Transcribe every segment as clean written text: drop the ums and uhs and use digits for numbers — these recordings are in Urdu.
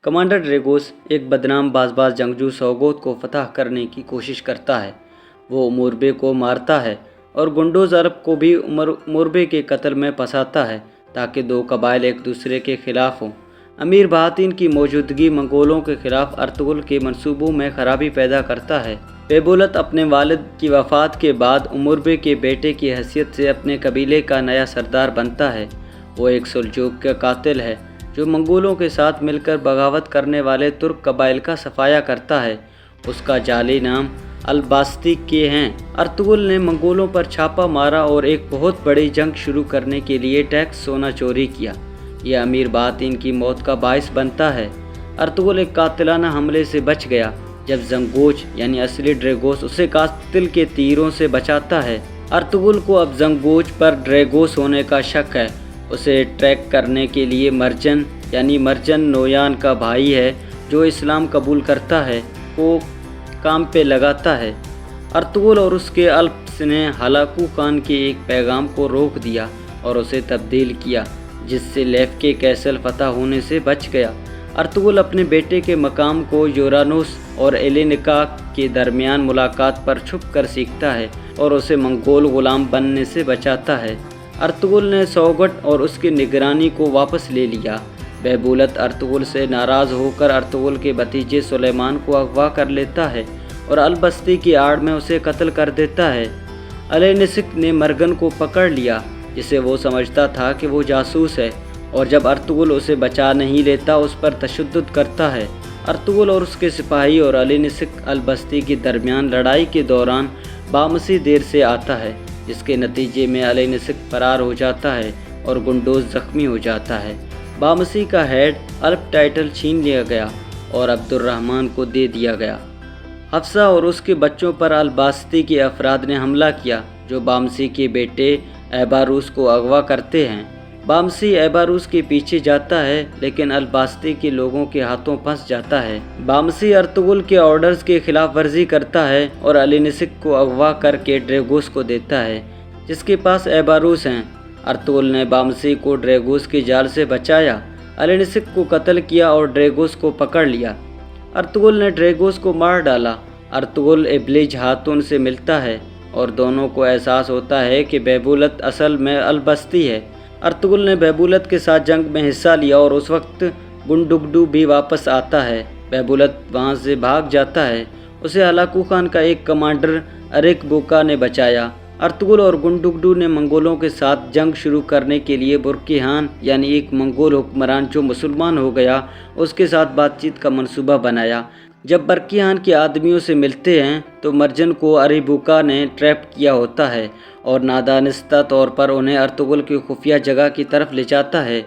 کمانڈر ڈریگوس ایک بدنام باز جنگجو سوگوت کو فتح کرنے کی کوشش کرتا ہے۔ وہ موربے کو مارتا ہے اور گنڈوز عرب کو بھی موربے کے قتل میں پھنساتا ہے تاکہ دو قبائل ایک دوسرے کے خلاف ہوں۔ امیر بہاتین کی موجودگی منگولوں کے خلاف ارطغرل کے منصوبوں میں خرابی پیدا کرتا ہے۔ بیبولت اپنے والد کی وفات کے بعد موربے کے بیٹے کی حیثیت سے اپنے قبیلے کا نیا سردار بنتا ہے۔ وہ ایک سلجوق کا قاتل ہے جو منگولوں کے ساتھ مل کر بغاوت کرنے والے ترک قبائل کا صفایا کرتا ہے۔ اس کا جعلی نام الباستی کے ہیں۔ ارطغرل نے منگولوں پر چھاپا مارا اور ایک بہت بڑی جنگ شروع کرنے کے لیے ٹیکس سونا چوری کیا۔ یہ امیر بہاتین کی موت کا باعث بنتا ہے۔ ارطغرل ایک قاتلانہ حملے سے بچ گیا جب زنگوچ یعنی اصلی ڈریگوس اسے قاتل کے تیروں سے بچاتا ہے۔ ارطغرل کو اب زنگوچ پر ڈریگوس ہونے کا شک ہے۔ اسے ٹریک کرنے کے لیے مرجن یعنی مرجن نویان کا بھائی ہے جو اسلام قبول کرتا ہے کو کام پہ لگاتا ہے۔ ارطغرل اور اس کے الپس نے ہلاکو خان کے ایک پیغام کو روک دیا اور اسے تبدیل کیا جس سے لیف کے کیسل فتح ہونے سے بچ گیا۔ ارطغرل اپنے بیٹے کے مقام کو یورانوس اور ایلینکا کے درمیان ملاقات پر چھپ کر سیکھتا ہے اور اسے منگول غلام بننے سے بچاتا ہے۔ ارطغرل نے سوگٹ اور اس کی نگرانی کو واپس لے لیا۔ بیبولت ارطغرل سے ناراض ہو کر ارطغرل کے بھتیجے سلیمان کو اغوا کر لیتا ہے اور البستی کی آڑ میں اسے قتل کر دیتا ہے۔ الینسک نے مرگن کو پکڑ لیا جسے وہ سمجھتا تھا کہ وہ جاسوس ہے، اور جب ارطغرل اسے بچا نہیں لیتا اس پر تشدد کرتا ہے۔ ارطغرل اور اس کے سپاہی اور الینسک البستی کے درمیان لڑائی کے دوران بامسی دیر سے آتا ہے جس کے نتیجے میں الینسک فرار ہو جاتا ہے اور گنڈوز زخمی ہو جاتا ہے۔ بامسی کا ہیڈ الپ ٹائٹل چھین لیا گیا اور عبد الرحمن کو دے دیا گیا۔ حفصہ اور اس کے بچوں پر الباستی کے افراد نے حملہ کیا جو بامسی کے بیٹے ایباروس کو اغوا کرتے ہیں۔ بامسی ایباروس کے پیچھے جاتا ہے لیکن الباستی کے لوگوں کے ہاتھوں پھنس جاتا ہے۔ بامسی ارطغرل کے آرڈرز کے خلاف ورزی کرتا ہے اور الینسک کو اغوا کر کے ڈریگوس کو دیتا ہے جس کے پاس ایباروس ہیں۔ ارطغرل نے بامسی کو ڈریگوس کے جال سے بچایا، الینسک کو قتل کیا اور ڈریگوس کو پکڑ لیا۔ ارطغرل نے ڈریگوس کو مار ڈالا۔ ارطغرل ابلیج ہاتون سے ملتا ہے اور دونوں کو احساس ہوتا ہے کہ بیبولت اصل میں البستی ہے۔ ارطغرل نے بیبولت کے ساتھ جنگ میں حصہ لیا اور اس وقت گنڈگڈو بھی واپس آتا ہے۔ بیبولت وہاں سے بھاگ جاتا ہے۔ اسے ہلاکو خان کا ایک کمانڈر ارک بوکا نے بچایا۔ ارطغرل اور گنڈگڈو نے منگولوں کے ساتھ جنگ شروع کرنے کے لیے برکیحان یعنی ایک منگول حکمران جو مسلمان ہو گیا اس کے ساتھ بات چیت کا منصوبہ بنایا۔ جب برکیحان کے آدمیوں سے ملتے ہیں تو مرجن کو اریبوکا نے ٹریپ کیا ہوتا ہے اور نادانستہ طور پر انہیں ارطغرل کی خفیہ جگہ کی طرف لے جاتا ہے۔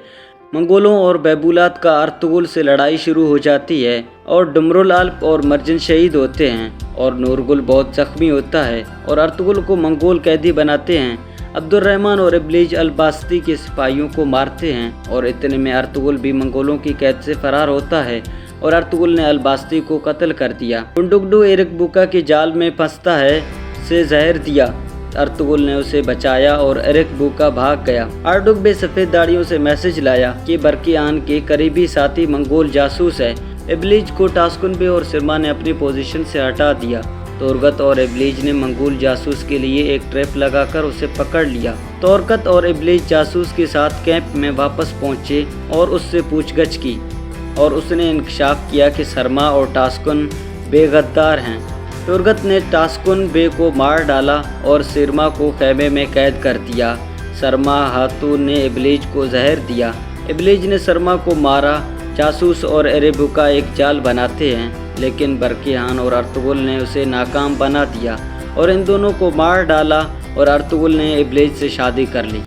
منگولوں اور بیبولات کا ارطغرل سے لڑائی شروع ہو جاتی ہے اور ڈمرل الپ اور مرجن شہید ہوتے ہیں اور نورگل بہت زخمی ہوتا ہے اور ارطغرل کو منگول قیدی بناتے ہیں۔ عبد الرحمن اور ابلیج الباستی کے سپاہیوں کو مارتے ہیں اور اتنے میں ارطغرل بھی منگولوں کی قید سے فرار ہوتا ہے اور ارطغرل نے الباستی کو قتل کر دیا۔ گنڈگڈو ارک بوکا کے جال میں پھنستا ہے، اسے زہر دیا۔ ارطغرل نے اسے بچایا اور ارک بوکا بھاگ گیا۔ آرڈوک بے سفید داڑھیوں سے میسج لایا کہ برکیحان کے قریبی ساتھی منگول جاسوس ہے۔ ابلیج کو ٹاسکن بے اور سرما نے اپنی پوزیشن سے ہٹا دیا۔ تورکت اور ابلیج نے منگول جاسوس کے لیے ایک ٹریپ لگا کر اسے پکڑ لیا۔ تورکت اور ابلیج جاسوس کے ساتھ کیمپ میں واپس پہنچے اور اس سے پوچھ گچھ کی اور اس نے انکشاف کیا کہ سرما اور ٹاسکن بے غدار ہیں۔ تورکت نے ٹاسکن بے کو مار ڈالا اور سرما کو خیمے میں قید کر دیا۔ سرما ہاتون نے ابلیج کو زہر دیا۔ ابلیج نے سرما کو مارا۔ جاسوس اور اریبوکا ایک جال بناتے ہیں لیکن برکیحان اور ارطغرل نے اسے ناکام بنا دیا اور ان دونوں کو مار ڈالا اور ارطغرل نے ابلیج سے شادی کر لی۔